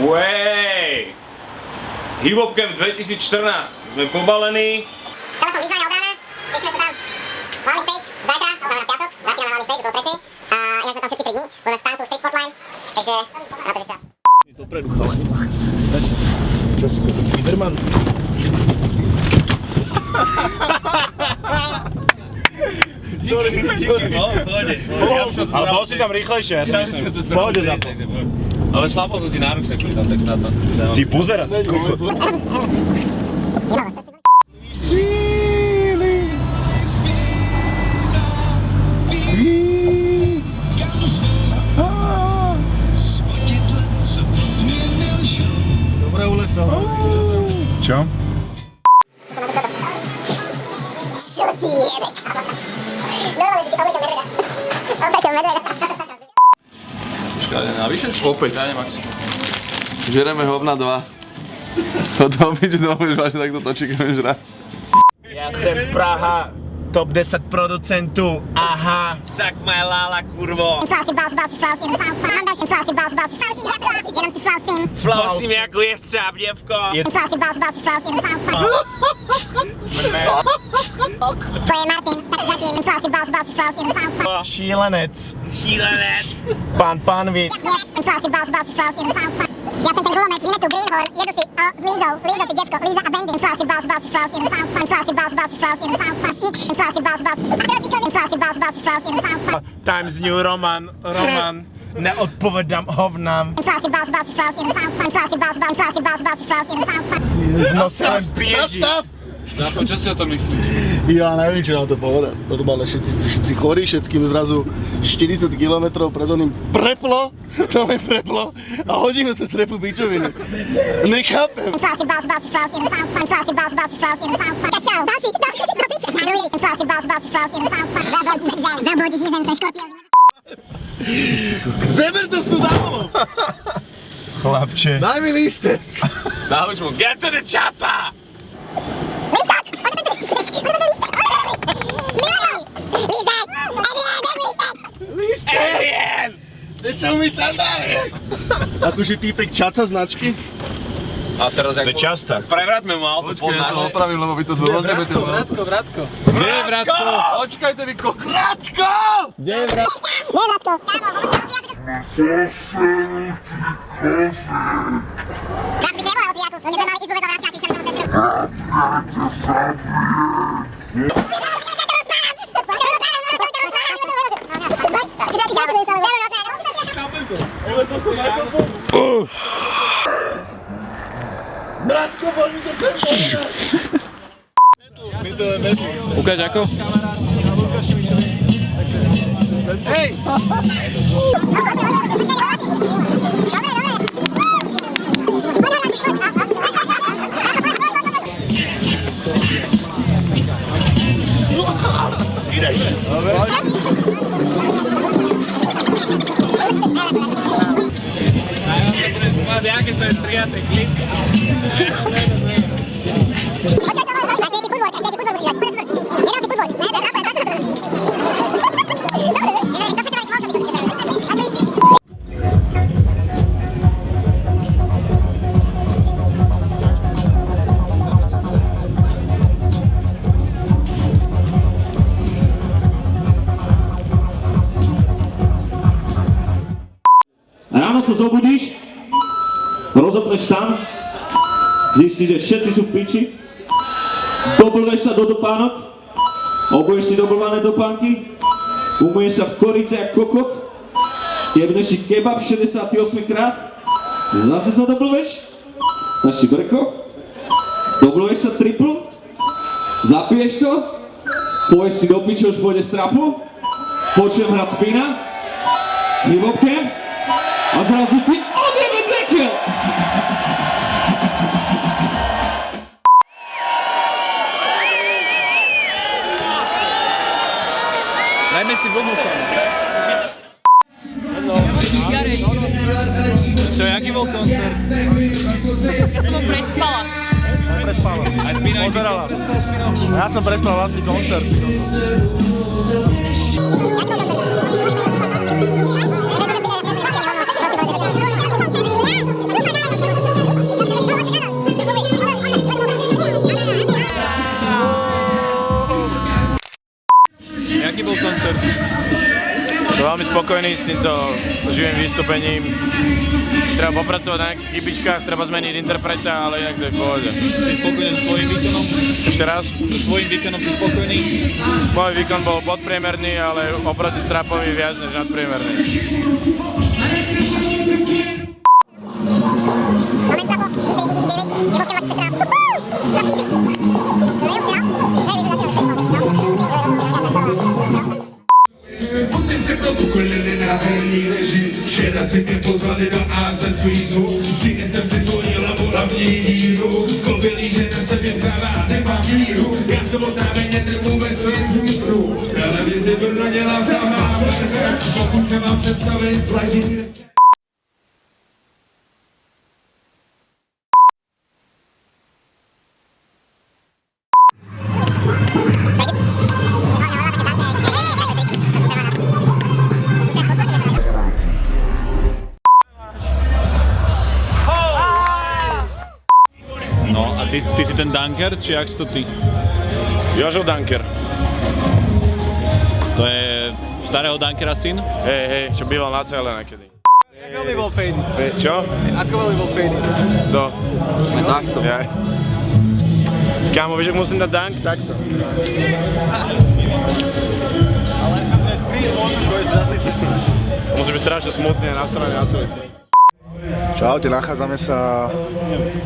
Way! Hip Hop Camp 2014. Sme pobalení. Telefon vyzvania od rána, tešíme sa tam. Hlavný stage zajtra, to znamená piatok. Začíname hlavný stage, okolo 3. A ja sme tam všetky 3 dní, budeme v stánku Stage Spotline. Takže na to ešte čas. Dopredu, chalani. Čo si kúpiť? Spiderman? Sorry. No, pohode. Ale bol si tam rýchlejšie, ja si myslím. Pohode za to. Ale šlapol som ti na ruksak, tam tak snad. Ty buzera, kokot. Dobre ulecel. Čo? Čo ti jebe? Normálne si komunikom medveda. Opäťom medveda. Počkaj, navyše? Opäť. Ja nemám. Žereme hovna 2. Chod do obyču, dovolíš vážne takto točí, keď budeš žrať. Ja sem Praha, top 10 producentu, aha. Sak ma lála, kurvo. Flausim, flausim, jenom si flausim. Flausim jako jestřáb, děvko. Flausim, to je Martin, tak zatím flausim. Šílenec. Šílenec. Pán Pánvic. Flausim. Ja som ten gulomet, vymetú Greenhorn, jedu si s Lízou, Líza ty devko, Líza a Bendy. Flausim. Times New Roman, neodpovedám hovnám. V nose len bieži. Záko, čo si o tom myslíš? Ja neviem, čo na to povedať. Normálne všetci chorí, všetkým zrazu 40 km pred oným preplo a hodinu to trepu bičoviny. Nechápem. Zeber to sú dávalo! Chlapče. Daj mi lístek! Zahoď mu, get to the chopper! Alien! Nesú mi sandálie! Akože týpek čaca značky? A teraz To je časta. prevráťme mu auto pod Počkaj, ja to naše. opravím, lebo vy to rozrebete. Vratko! Kde je Vratko? Počkajte vy kokot. Vratko! Kde je Vratko? Tak by si nebohal, Tiaku, oni to mali ísť povedal Vrátka, ty čo tomu cestu. Vratko, poď mi to sem povedať! Ukáž ako? Hej! Jaké to je striaté klip? Ráno sa zobudíš, rozopneš tam, zistíš, že všetci sú v piči, dobluješ sa do topánok, obuješ si doblované topánky, umyješ sa v korice jak kokot, jebneš si kebab 68 krát, zase sa dobluješ, dáš si brko, dobluješ sa triple, zapiješ to, pôjdeš si do piče, už pôjde z trapu, počujem hrať Spina, Hip Hop Camp, a zrazu ti odjebe dekel! Dajme si vodu. Čo, jaký bol koncert? Ja som ho prespala. Prespala. Aj Spina, Pozerala. Ja som prespal vlastný koncert. spokojný s týmto živým vystúpením. Treba popracovať na nejakých chybičkách, treba zmeniť interpreta, ale inak to je v pohode. Si spokojný so svojím výkonom? Ešte raz? So svojím výkonom si spokojný? Môj výkon bol podpriemerný, ale oproti Strapovi viac než nadpriemerný. Moment, Strapo, D3, D9, je bok 2014. Strap easy. Nejúci, no? Hej, vy to zasiahli z tej Potente proprio quelle allenate in regi c'era se che pozvali da asa al fiso chi è sempre sogno lavora vino con felice non si pensava ne bambino e a solo stare niente un verso in tutto alla vise per non gliela sa ma se va senza ventare. No a ty si ten dunker, či jak si to ty? Jožo Dunker. To je starého Dunkera syn? Hej, čo býval na celé niekedy. Ako by bol Fady? Čo? Ako by bol Fady? Kto? Sme takto. Ja. Kámo, vieš, ak musím dať dunk? Takto. Ale ešte znieť freeze, možno, že sa zase chytí. Musí byť strašne smutný a nasraný na celý svet. Čaute, nachádzame sa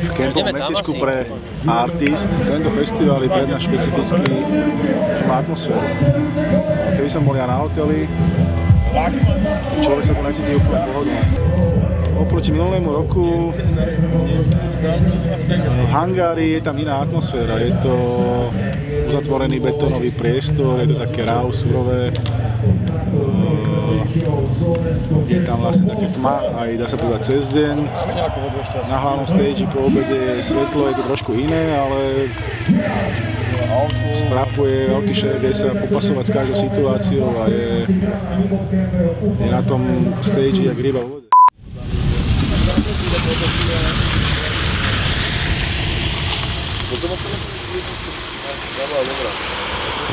v kempovom mestečku pre Artist. Tento festival je pre nás špecifický, že má atmosféru. Keby som bol ja na hoteli, človek sa tu necíti úplne pohodlne. Oproti minulému roku v hangári je tam iná atmosféra. Je to uzatvorený betónový priestor, je to také raw, surové. Je tam vlastne také tma, aj dá sa povedať cez deň. Na hlavnom stage po obede je svetlo, je to trošku iné, ale strapuje veľký šéf, vie sa popasovať s každou situáciou a je na tom stage jak ryba v vode.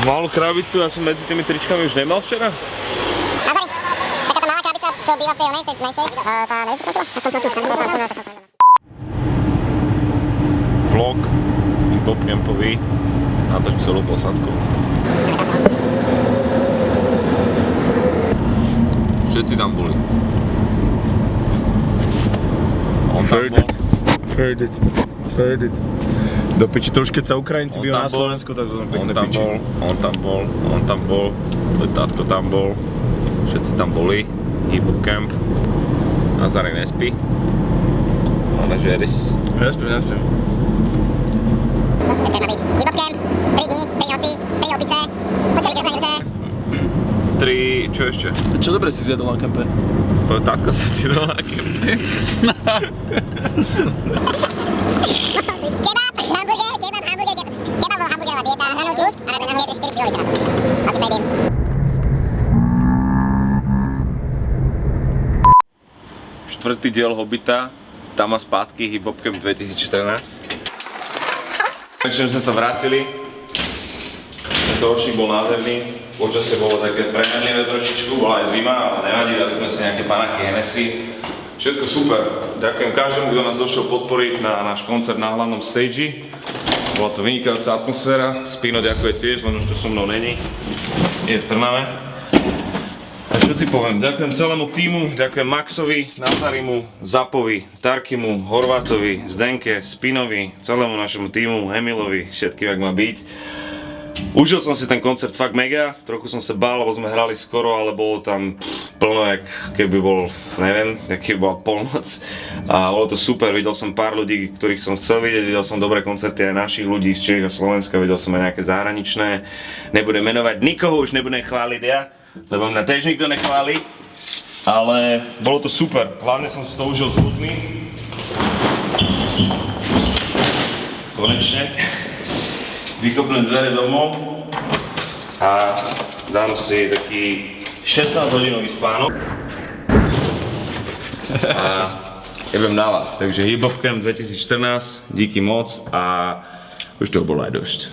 Malú krabicu, ja som medzi tými tričkami už nemal včera. Nazari, taká tá malá krabica, čo býva v tej onej, tej menšej, tá neviem, čo skončila? Vlog, hip-hop campový, natoč celú posádku. Všetci tam boli. On tam bol. Fade it. Do piči, trošku keď sa Ukrajinci bijú na Slovensku, tak to On tam bol, tvoj tátko tam bol, všetci tam boli, hip-hop camp, Nazari nespí, manažéris. Nespím. Dneska má byť hip-hop camp, 3 dní, 3 noci, 3 opice, počkali keď hranice. 3, čo ešte? Čo dobre si zjedol na kempe? Tvoj tátko si zjedol na kempe. Kebab bol hamburgerová dieta, hranol džús a rád na zjete 4 kg. Asi fejdím. Štvrtý diel Hobita, tam a zpátky Hip Hop Camp 2014. Takže sme sa vrátili. Tento ročník bol nádherný, počasie bolo také premenlivé trošičku, bola aj zima, ale nevadí, dali sme si nejaké panáky Hennessy. Všetko super. Ďakujem každému, kto nás došiel podporiť na náš koncert na hlavnom stage. Bola to vynikajúca atmosféra. Spino ďakuje tiež, len už to so mnou není. Je v Trnave. A čo si poviem, ďakujem celému týmu, ďakujem Maxovi, Nazarimu, Zapovi, Tarkimu, Horvátovi, Zdenke, Spinovi, celému našemu týmu, Emilovi, všetkým, jak má byť. Užil som si ten koncert fakt mega, trochu som sa bál, lebo sme hrali skoro, ale bolo tam plno, jak keby bol, neviem, jak keby bola polnoc. A bolo to super, videl som pár ľudí, ktorých som chcel vidieť, videl som dobré koncerty aj našich ľudí z Čiech a Slovenska, videl som aj nejaké zahraničné. Nebudem menovať nikoho, už nebudem chváliť ja, lebo mňa tiež nikto nechváli. Ale bolo to super, hlavne som si to užil s ľuďmi. Konečne. Vykopnem dvere domov a dám si taký 16-hodinový spánok a idem na vás. Takže Hip Hop Camp 2014, díky moc a už to bolo aj dosť.